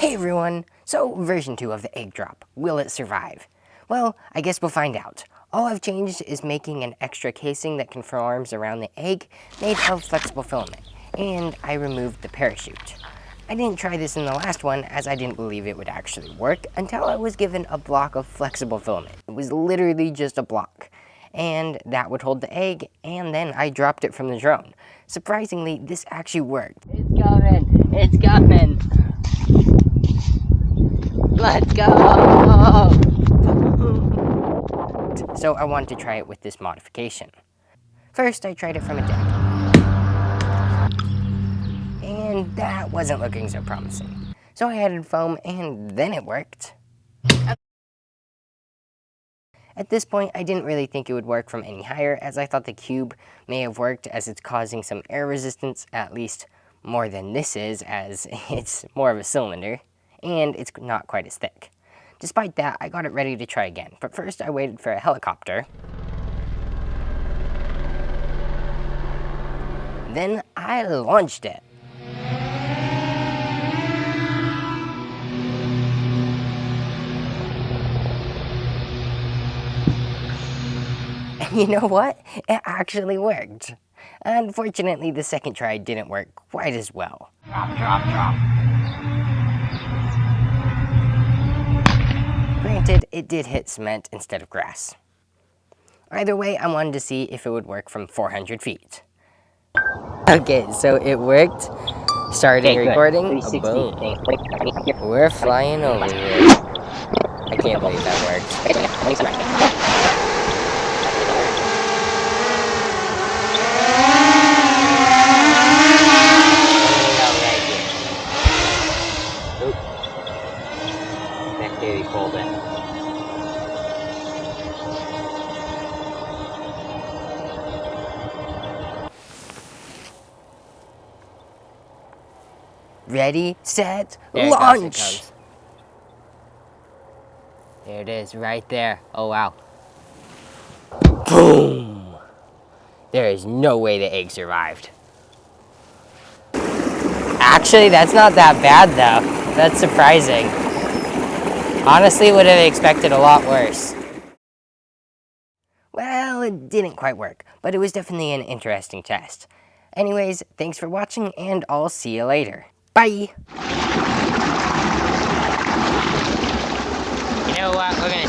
Hey everyone! So, version 2 of the egg drop. Will it survive? Well, I guess we'll find out. All I've changed is making an extra casing that conforms around the egg made of flexible filament, and I removed the parachute. I didn't try this in the last one as I didn't believe it would actually work until I was given a block of flexible filament. It was literally just a block. And that would hold the egg, and then I dropped it from the drone. Surprisingly, this actually worked. It's coming! It's coming! Let's go! So I wanted to try it with this modification. First, I tried it from a deck. And that wasn't looking so promising. So I added foam, and then it worked. At this point, I didn't really think it would work from any higher, as I thought the cube may have worked as it's causing some air resistance, at least more than this is, as it's more of a cylinder, and it's not quite as thick. Despite that, I got it ready to try again, but first I waited for a helicopter. Then I launched it. And you know what? It actually worked. Unfortunately, the second try didn't work quite as well. Drop, drop, drop. Granted, it did hit cement instead of grass. Either way, I wanted to see if it would work from 400 feet. Okay, so it worked. Started recording. Boom. We're flying over here. I can't believe that worked. Ready, set, launch! There it is, right there. Oh, wow. Boom! There is no way the egg survived. Actually, that's not that bad, though. That's surprising. Honestly, would have expected a lot worse. Well, it didn't quite work, but it was definitely an interesting test. Anyways, thanks for watching, and I'll see you later. Bye! You know what? We're gonna